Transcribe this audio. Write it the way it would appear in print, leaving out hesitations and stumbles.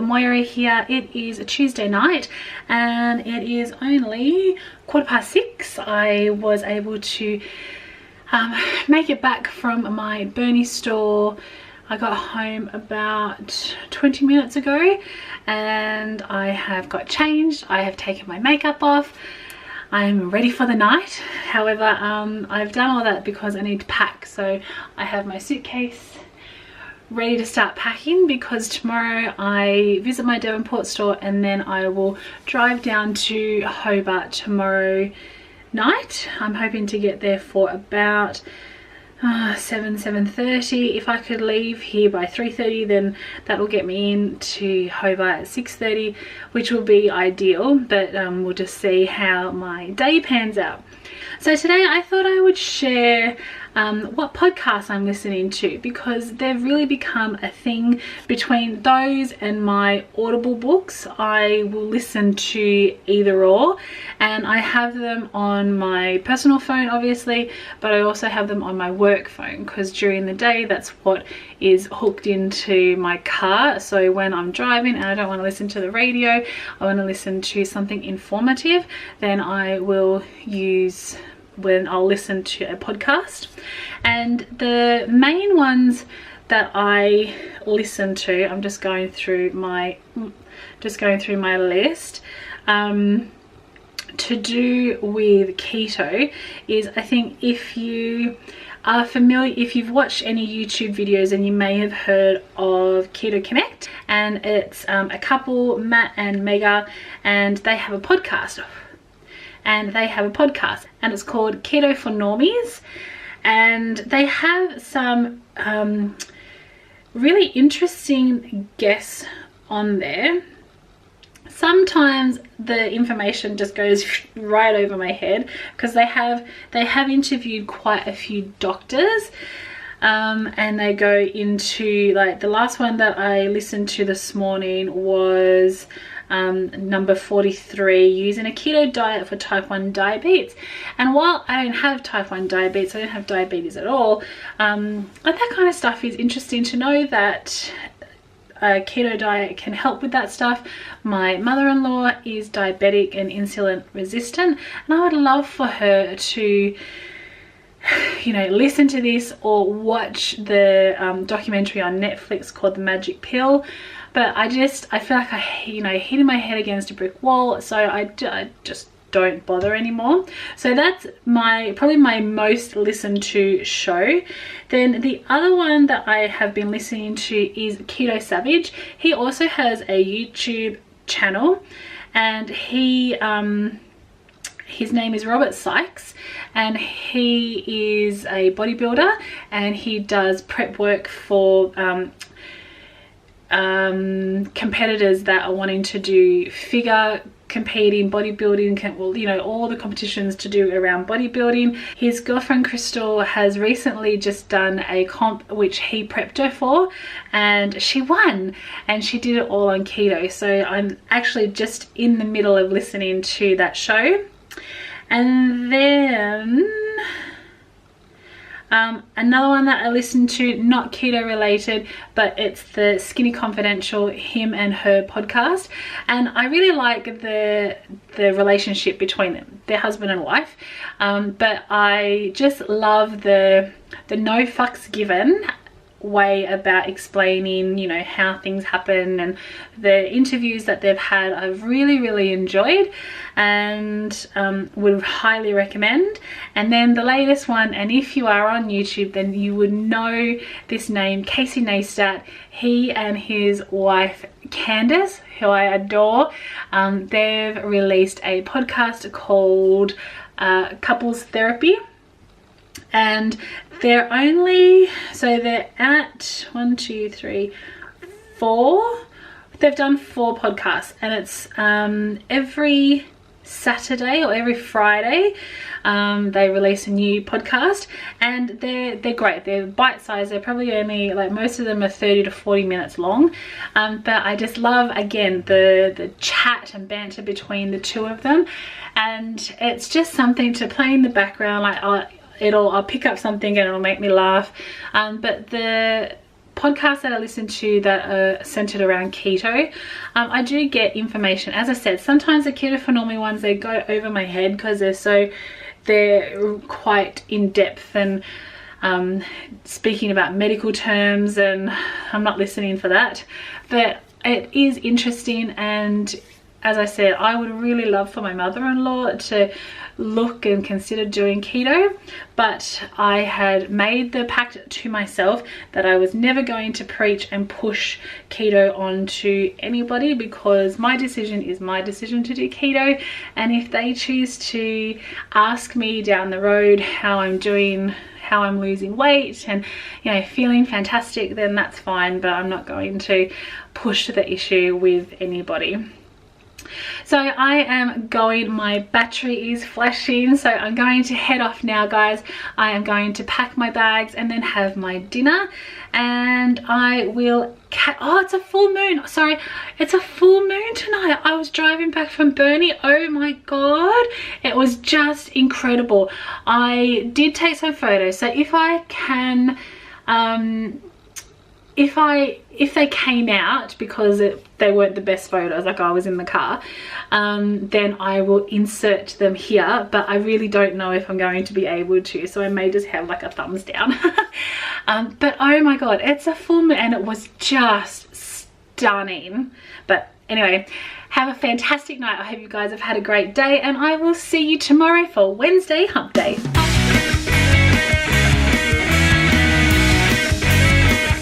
Moira here. It is a Tuesday night and it is only 6:15. I was able to make it back from my Bernie store. I got home about 20 minutes ago and I have got changed. I have taken my makeup off. I'm ready for the night. However, I've done all that because I need to pack. So I have my suitcase ready to start packing because tomorrow I visit my Devonport store and then I will drive down to Hobart tomorrow night. I'm hoping to get there for about 7:30. If I could leave here by 3:30, then that will get me into Hobart at 6:30, which will be ideal, but we'll just see how my day pans out. So today I thought I would share what podcasts I'm listening to, because they've really become a thing. Between those and my Audible books, I will listen to either or, and I have them on my personal phone obviously, but I also have them on my work phone because during the day that's what is hooked into my car. So when I'm driving and I don't want to listen to the radio, I want to listen to something informative, then I will use I'll listen to a podcast. And the main ones that I listen to, I'm just going through my list, to do with keto is, I think if you are familiar, if you've watched any YouTube videos, and you may have heard of Keto Connect, and it's a couple, Matt and Mega, and they have a podcast. And it's called Keto for Normies, and they have some really interesting guests on there. Sometimes the information just goes right over my head because they have interviewed quite a few doctors, and they go into, like, the last one that I listened to this morning was number 43, using a keto diet for type 1 diabetes. And while I don't have type 1 diabetes, I don't have diabetes at all, but that kind of stuff is interesting to know, that a keto diet can help with that stuff. My mother-in-law is diabetic and insulin resistant, and I would love for her to, you know, listen to this or watch the documentary on Netflix called The Magic Pill. But I feel like hitting my head against a brick wall, so I just don't bother anymore. So that's probably my most listened to show. Then the other one that I have been listening to is Keto Savage. He also has a YouTube channel, and his name is Robert Sykes, and he is a bodybuilder, and he does prep work for competitors that are wanting to do figure competing, bodybuilding, well, you know, all the competitions to do around bodybuilding. His girlfriend Crystal has recently just done a comp which he prepped her for, and she won, and she did it all on keto. So I'm actually just in the middle of listening to that show. And then another one that I listened to, not keto related, but it's the Skinny Confidential, him and her podcast, and I really like the relationship between them, their husband and wife, but I just love the no fucks given way about explaining, you know, how things happen, and the interviews that they've had I've really enjoyed, and would highly recommend. And then the latest one, and if you are on YouTube then you would know this name, Casey Neistat. He and his wife Candace, who I adore, they've released a podcast called Couples Therapy, and they're at 1, 2, 3, 4. They've done 4 podcasts, and it's every Saturday or every Friday they release a new podcast, and they're great. They're bite-sized. They're probably only, like, most of them are 30 to 40 minutes long, but I just love, again, the chat and banter between the two of them, and it's just something to play in the background. Like, I'll pick up something and it'll make me laugh, but the podcasts that I listen to that are centered around keto, I do get information. As I said, sometimes the Keto for Normie ones, they go over my head because they're quite in depth and speaking about medical terms, and I'm not listening for that. But it is interesting, and as I said, I would really love for my mother-in-law to look and consider doing keto, but I had made the pact to myself that I was never going to preach and push keto onto anybody, because my decision is my decision to do keto, and if they choose to ask me down the road how I'm doing, how I'm losing weight and, you know, feeling fantastic, then that's fine, but I'm not going to push the issue with anybody. So I am going, my battery is flashing, so I'm going to head off now, guys. I am going to pack my bags and then have my dinner, and I will oh, it's a full moon. Sorry, it's a full moon tonight. I was driving back from Burnie. Oh my god, it was just incredible. I did take some photos, so if I can if they came out, because they weren't the best photos, like I was in the car, then I will insert them here, but I really don't know if I'm going to be able to, so I may just have like a thumbs down. But oh my god, it's a full moon and it was just stunning. But anyway, have a fantastic night. I hope you guys have had a great day, and I will see you tomorrow for Wednesday Hump Day.